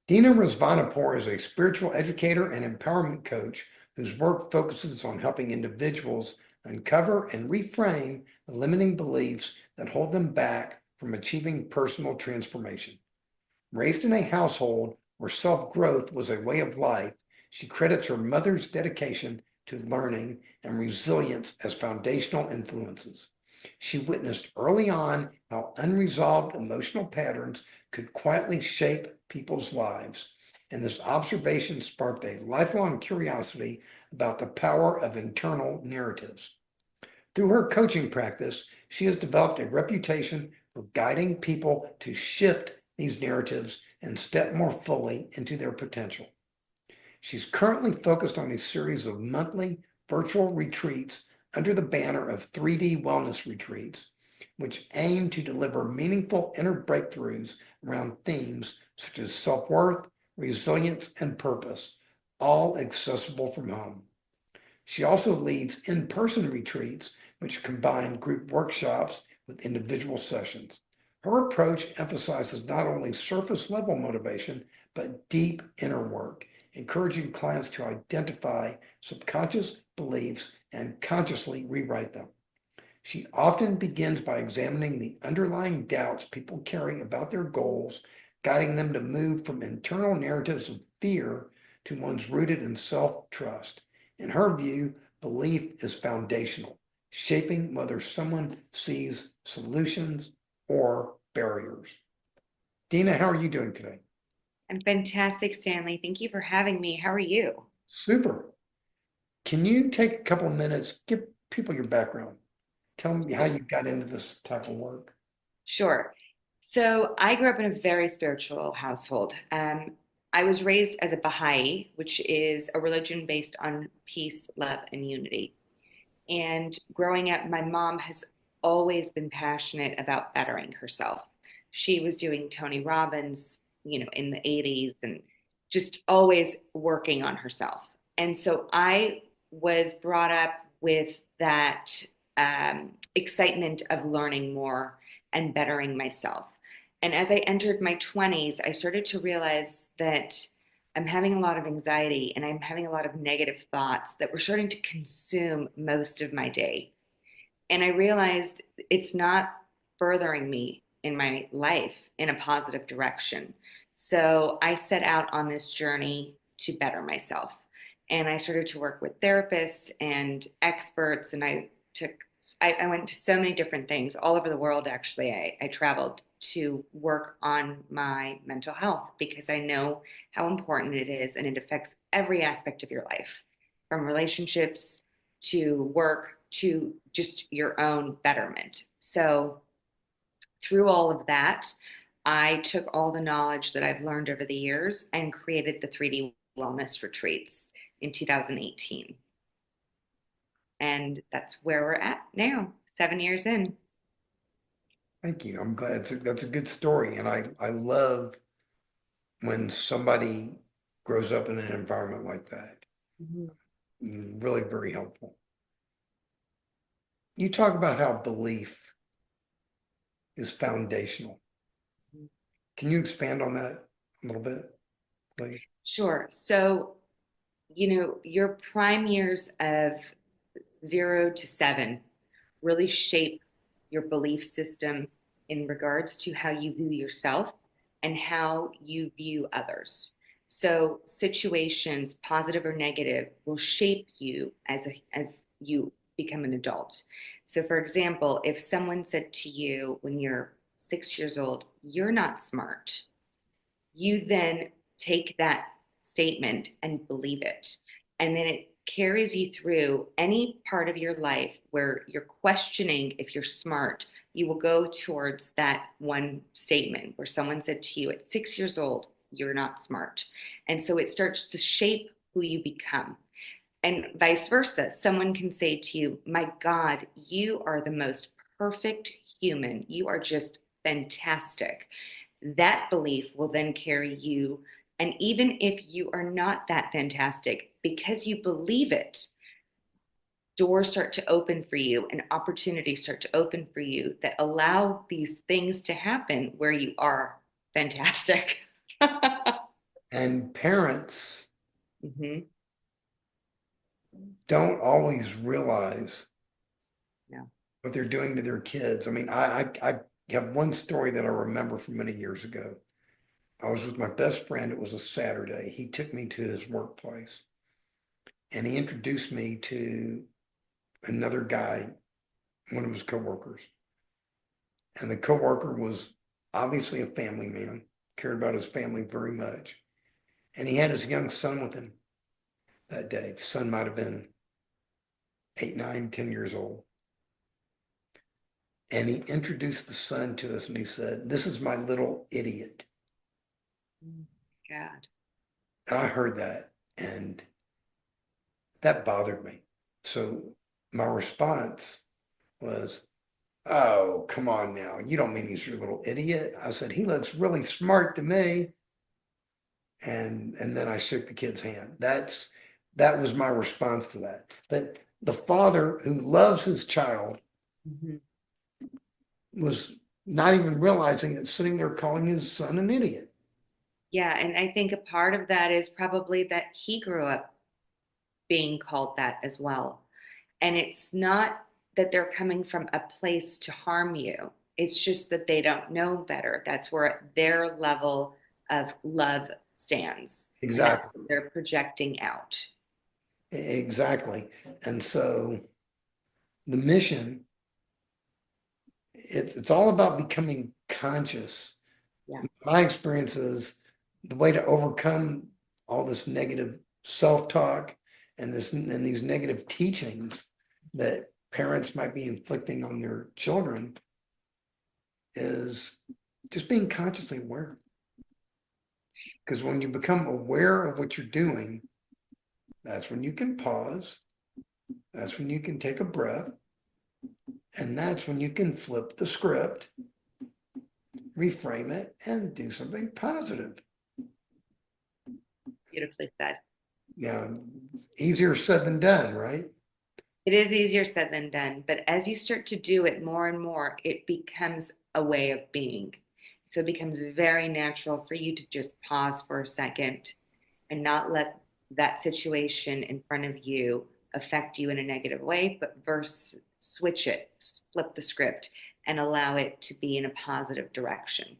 Dina Rezvanipour is a spiritual educator and empowerment coach whose work focuses on helping individuals uncover and reframe the limiting beliefs that hold them back from achieving personal transformation. Raised in a household where self-growth was a way of life, she credits her mother's dedication to learning and resilience as foundational influences. She witnessed early on how unresolved emotional patterns could quietly shape people's lives, and this observation sparked a lifelong curiosity about the power of internal narratives. Through her coaching practice, she has developed a reputation for guiding people to shift these narratives and step more fully into their potential. She's currently focused on a series of monthly virtual retreats under the banner of 3D Wellness Retreats, which aim to deliver meaningful inner breakthroughs around themes such as self-worth, resilience, and purpose, all accessible from home. She also leads in-person retreats, which combine group workshops with individual sessions. Her approach emphasizes not only surface level motivation, but deep inner work, encouraging clients to identify subconscious beliefs and consciously rewrite them. She often begins by examining the underlying doubts people carry about their goals, guiding them to move from internal narratives of fear to ones rooted in self-trust. In her view, belief is foundational, shaping whether someone sees solutions or barriers. Dina, how are you doing today? I'm fantastic, Stanley. Thank you for having me. How are you? Super. Can you take a couple of minutes, give people your background? Tell me how you got into this type of work. Sure. So I grew up in a very spiritual household. I was raised as a Baha'i, which is a religion based on peace, love, and unity. And growing up, my mom has always been passionate about bettering herself. She was doing Tony Robbins, in the 80s and just always working on herself. And so I was brought up with that excitement of learning more and bettering myself. And as I entered my 20s, I started to realize that I'm having a lot of anxiety and I'm having a lot of negative thoughts that were starting to consume most of my day. And I realized it's not furthering me in my life in a positive direction. So I set out on this journey to better myself. And I started to work with therapists and experts, and took I went to so many different things all over the world. Actually, I traveled to work on my mental health because I know how important it is, and it affects every aspect of your life, from relationships to work to just your own betterment. So, through all of that, I took all the knowledge that I've learned over the years and created the 3D wellness retreats in 2018. And that's where we're at now, 7 years in. Thank you. I'm glad that's a good story. And I love when somebody grows up in an environment like that. Mhm. Really very helpful. You talk about how belief is foundational. Can you expand on that a little bit, please? Sure. So, your prime years of 0 to 7 really shape your belief system in regards to how you view yourself and how you view others. So situations, positive or negative, will shape you as you become an adult. So for example, if someone said to you when you're 6 years old, "You're not smart," you then take that statement and believe it. And then it carries you through any part of your life where you're questioning if you're smart. You will go towards that one statement where someone said to you at 6 years old, "You're not smart." And so it starts to shape who you become. And vice versa. Someone can say to you, "My God, you are the most perfect human. You are just fantastic." That belief will then carry you. And even if you are not that fantastic, because you believe it, doors start to open for you and opportunities start to open for you that allow these things to happen where you are fantastic. And parents Hmm. don't always realize No. what they're doing to their kids. I mean, I have one story that I remember from many years ago. I was with my best friend. It was a Saturday. He took me to his workplace and he introduced me to another guy, one of his coworkers. And the coworker was obviously a family man, cared about his family very much. And he had his young son with him that day. The son might have been 8, 9, 10 years old. And he introduced the son to us and he said, "This is my little idiot." Mm, God. And I heard that and that bothered me. So my response was, "Oh, come on now. You don't mean he's your little idiot." I said, "He looks really smart to me." And then I shook the kid's hand. That was my response to that. But the father who loves his child Hmm. was not even realizing it, sitting there calling his son an idiot. Yeah, and I think a part of that is probably that he grew up being called that as well. And it's not that they're coming from a place to harm you. It's just that they don't know better. That's where their level of love stands. And that's Exactly. what they're projecting out. Exactly. And so the mission, it's all about becoming conscious. Yeah. My experience is the way to overcome all this negative self-talk and these negative teachings that parents might be inflicting on their children is just being consciously aware. Because when you become aware of what you're doing, that's when you can pause, that's when you can take a breath, and that's when you can flip the script, reframe it, and do something positive. Beautifully said. Now, easier said than done, right? It is easier said than done, but as you start to do it more and more, it becomes a way of being. So it becomes very natural for you to just pause for a second and not let that situation in front of you affect you in a negative way, but verse switch it, flip the script, and allow it to be in a positive direction.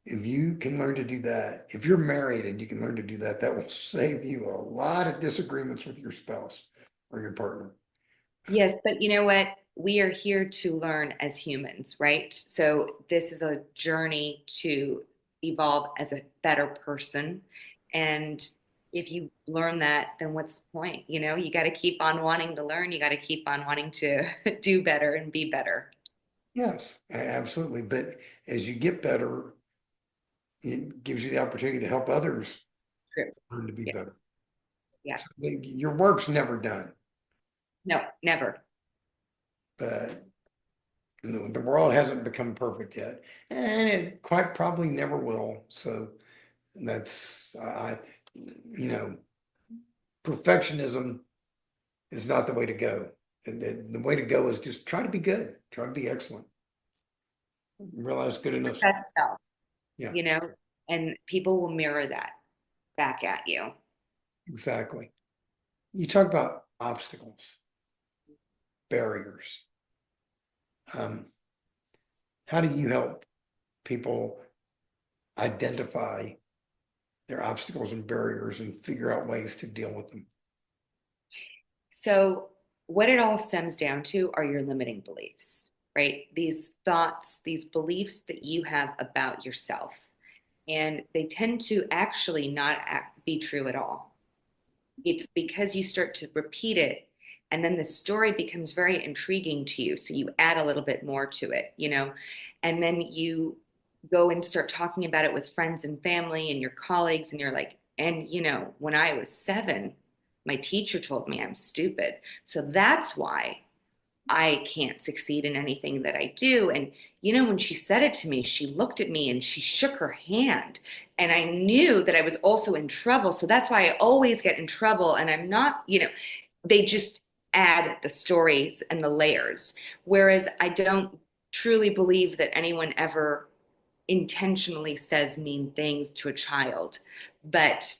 If you can learn to do that, if you're married and you can learn to do that, that will save you a lot of disagreements with your spouse or your partner. Yes, but you know what? We are here to learn as humans, right? So this is a journey to evolve as a better person. And if you learn that, then what's the point? You know, you got to keep on wanting to learn. You got to keep on wanting to do better and be better. Yes, absolutely. But as you get better, it gives you the opportunity to help others True. learn to be Yes. better. Yeah. So your work's never done, No, never. but the world hasn't become perfect yet, and it quite probably never will. So that's you know, perfectionism is not the way to go. And the way to go is just try to be good, try to be excellent. Realize good Your enough. best self, Yeah, you know, and people will mirror that back at you. exactly. You talk about obstacles, barriers. Um, how do you help people identify their obstacles and barriers and figure out ways to deal with them? So, what it all stems down to are your limiting beliefs, right? These thoughts, these beliefs that you have about yourself. And they tend to actually not be true at all. It's because you start to repeat it and then the story becomes very intriguing to you. So you add a little bit more to it, you know, and then you go and start talking about it with friends and family and your colleagues, and you're like, and you know, when I was 7, my teacher told me I'm stupid. So that's why I can't succeed in anything that I do. And, you know, when she said it to me, she looked at me and she shook her hand. And I knew that I was also in trouble. So that's why I always get in trouble. And I'm not, you know, they just add the stories and the layers. Whereas I don't truly believe that anyone ever intentionally says mean things to a child, but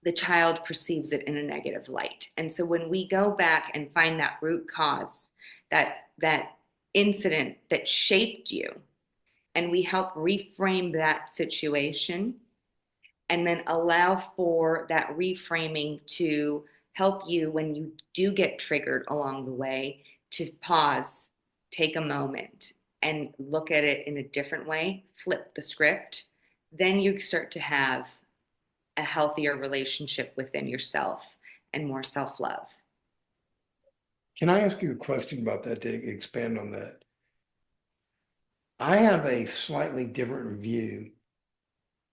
the child perceives it in a negative light. And so when we go back and find that root cause, that incident that shaped you, and we help reframe that situation and then allow for that reframing to help you when you do get triggered along the way to pause, take a moment, and look at it in a different way, flip the script, then you start to have a healthier relationship within yourself and more self love. Can I ask you a question about that to expand on that? I have a slightly different view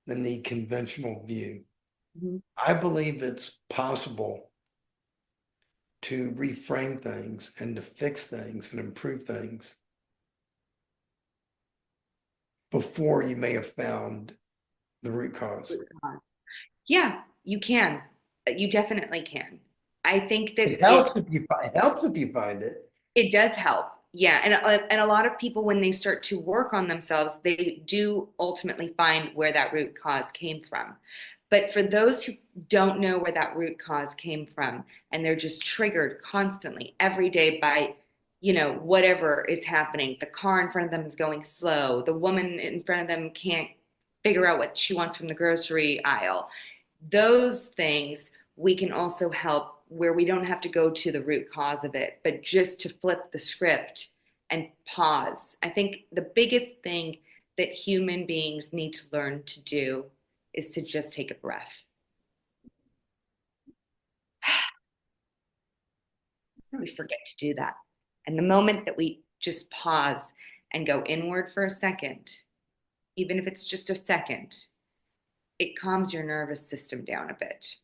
than the conventional view. Mm-hmm. I believe it's possible to reframe things and to fix things and improve things before you may have found the root cause. Yeah, you can. You definitely can. I think It that helps if you find, it helps if you find it. it does help. Yeah, and a lot of people when they start to work on themselves, they do ultimately find where that root cause came from. But for those who don't know where that root cause came from and they're just triggered constantly every day by, whatever is happening, the car in front of them is going slow, the woman in front of them can't figure out what she wants from the grocery aisle. Those things we can also help where we don't have to go to the root cause of it, but just to flip the script and pause. I think the biggest thing that human beings need to learn to do is to just take a breath. We forget to do that. And the moment that we just pause and go inward for a second, even if it's just a second, it calms your nervous system down a bit.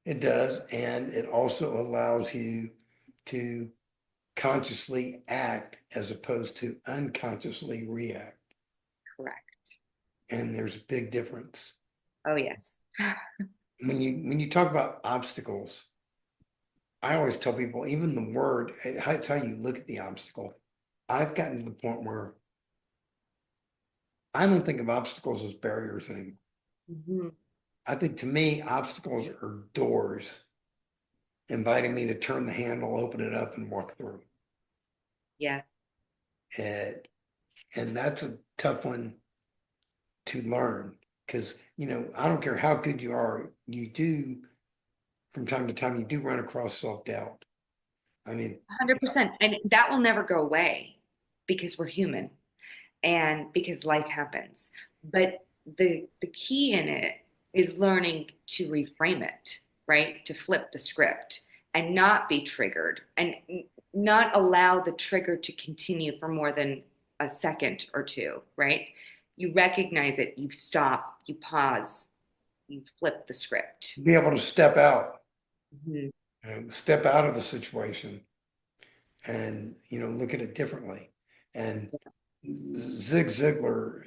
It does. And it also allows you to consciously act as opposed to unconsciously react. Correct. And there's a big difference. Oh, yes. When you talk about obstacles, I always tell people, even the word, it's how you look at the obstacle. I've gotten to the point where I don't think of obstacles as barriers anymore. Mhm. I think to me, obstacles are doors inviting me to turn the handle, open it up, and walk through. Yeah. And, and that's a tough one to learn because, I don't care how good you are, you do, from time to time, you do run across self-doubt. I mean, 100%. And that will never go away because we're human and because life happens. But the key in it is learning to reframe it, right? To flip the script and not be triggered and not allow the trigger to continue for more than a second or two, right? You recognize it, you stop, you pause, you flip the script. be able to step out, Mhm. step out of the situation and, look at it differently. And Zig Ziglar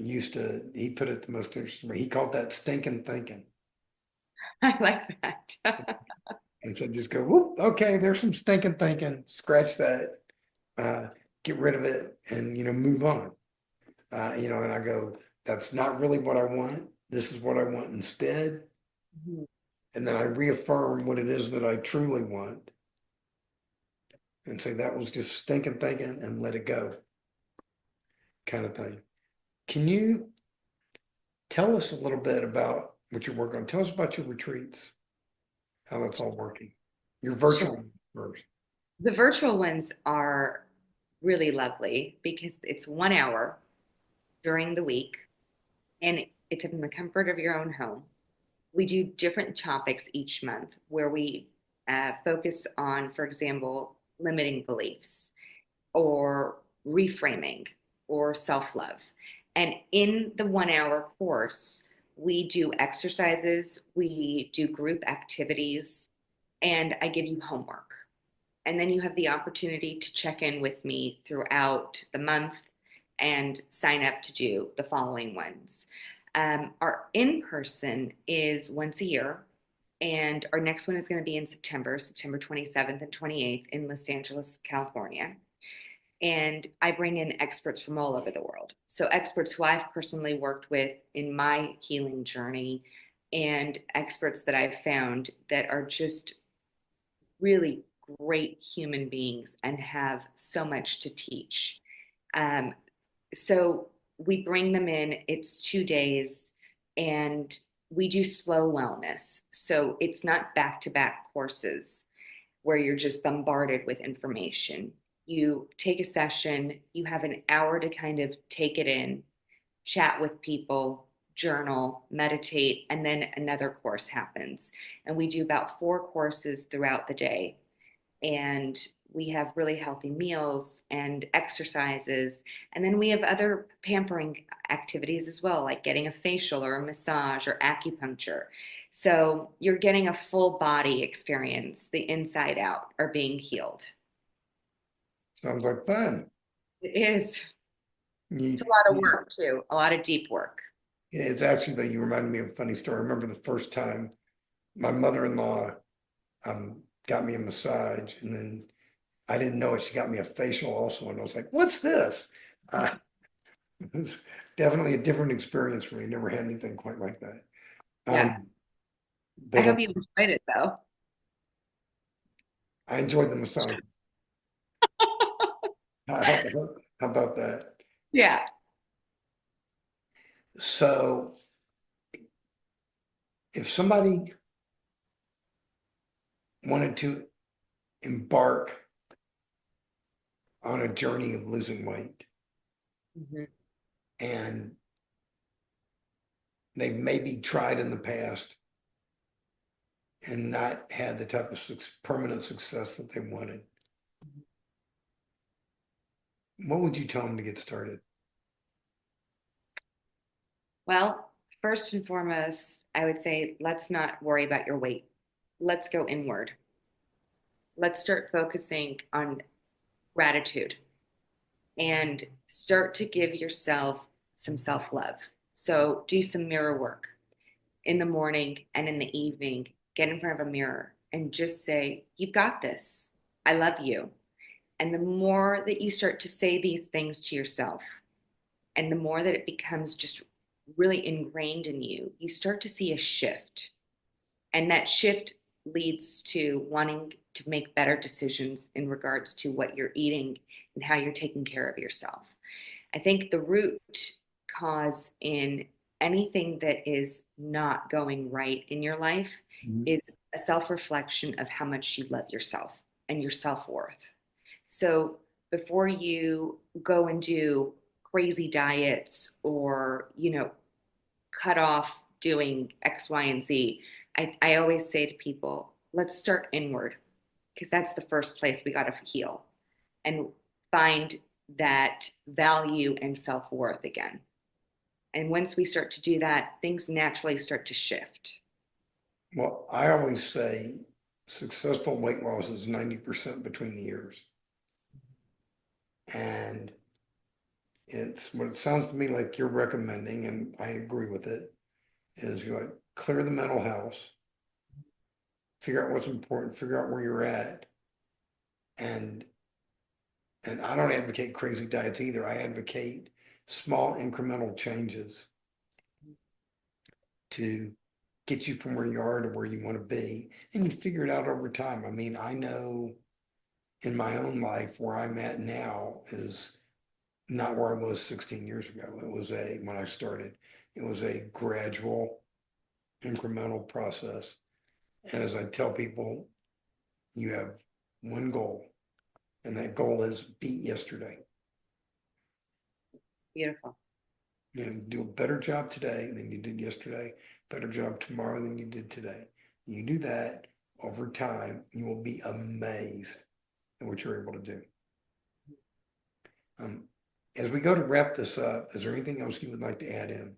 he put it the most interesting way. He called that stinking thinking. I like that. And so just go, whoop, okay, there's some stinking thinking, scratch that, uh, get rid of it and, move on. And I go, that's not really what I want. This is what I want instead. And then I reaffirm what it is that I truly want and say that was just stinking thinking and let it go kind of thing. Can you tell us a little bit about what you're working on? Tell us about your retreats, how that's all working. Your Sure. virtual first. The virtual ones are really lovely because it's 1 hour during the week and it's in the comfort of your own home. We do different topics each month where we focus on, for example, limiting beliefs or reframing or self love. And in the 1 hour course, we do exercises, we do group activities, and I give you homework. And then you have the opportunity to check in with me throughout the month and sign up to do the following ones. Our in person is once a year, and our next one is going to be in September, September 27th and 28th in Los Angeles, California. And I bring in experts from all over the world. So, experts who I've personally worked with in my healing journey, and experts that I've found that are just really great human beings and have so much to teach. Um, so, we bring them in, it's 2 days, and we do slow wellness. So, it's not back to back courses where you're just bombarded with information. You take a session, you have an hour to kind of take it in, chat with people, journal, meditate, and then another course happens. And we do about 4 courses throughout the day. And we have really healthy meals and exercises. And then we have other pampering activities as well, like getting a facial or a massage or acupuncture. So you're getting a full body experience. The inside out are being healed. Sounds like fun. It is. It's You, a lot of you, work too, a lot of deep work. it's actually that you reminded me of a funny story. I remember the first time my mother-in-law got me a massage, and then I didn't know it. She got me a facial also, and I was like, "What's this?" Uh, it was definitely a different experience for me. Never had anything quite like that. Yeah. Um, I but hope you enjoyed it though. I enjoyed the massage. How, how about that? Yeah. So, if somebody wanted to embark on a journey of losing weight Mhm. and they've maybe tried in the past and not had the type of permanent success that they wanted, what would you tell them to get started? Well, first and foremost, I would say let's not worry about your weight. Let's go inward. Let's start focusing on gratitude and start to give yourself some self love. So do some mirror work in the morning and in the evening. Get in front of a mirror and just say, "You've got this. I love you." And the more that you start to say these things to yourself, and the more that it becomes just really ingrained in you, you start to see a shift. And that shift leads to wanting to make better decisions in regards to what you're eating and how you're taking care of yourself. I think the root cause in anything that is not going right in your life Mhm. is a self reflection of how much you love yourself and your self worth. So before you go and do crazy diets or, cut off doing X, Y, and Z, I always say to people, let's start inward because that's the first place we got to heal and find that value and self worth again. And once we start to do that, things naturally start to shift. Well, I always say successful weight loss is 90% between the ears. And it's what it sounds to me like you're recommending, and I agree with it, is you like clear the mental house, figure out what's important, figure out where you're at. And I don't advocate crazy diets either. I advocate small incremental changes to get you from where you are to where you want to be. And you figure it out over time. I mean, I know in my own life where I'm at now is not where I was 16 years ago. When I started, it was a gradual, incremental process. And as I tell people, you have one goal, and that goal is beat yesterday. Beautiful. Do a better job today than you did yesterday, better job tomorrow than you did today. You do that over time, you will be amazed at what you're able to do. Um, as we go to wrap this up, is there anything else you would like to add in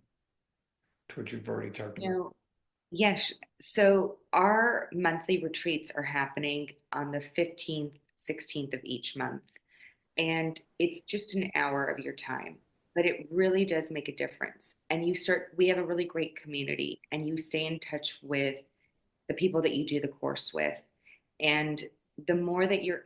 to what you've already talked You about? know, yes. So our monthly retreats are happening on the 15th, 16th of each month. And it's just an hour of your time, but it really does make a difference. And we have a really great community, and you stay in touch with the people that you do the course with. And the more that you're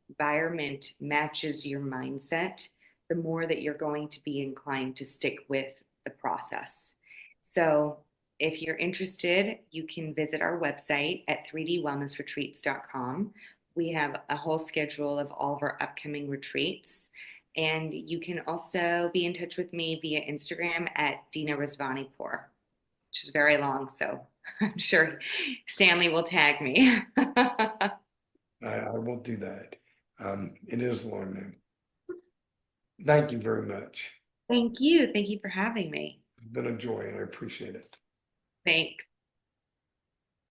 environment matches your mindset, the more that you're going to be inclined to stick with the process. So if you're interested, you can visit our website at 3dwellnessretreats.com. We have a whole schedule of all of our upcoming retreats. And you can also be in touch with me via Instagram at Dina Rezvanipour, which is very long. So I'm sure Stanley will tag me. I will do that. It is long name. Thank you very much. Thank you. Thank you for having me. It's been a joy and I appreciate it. Thanks.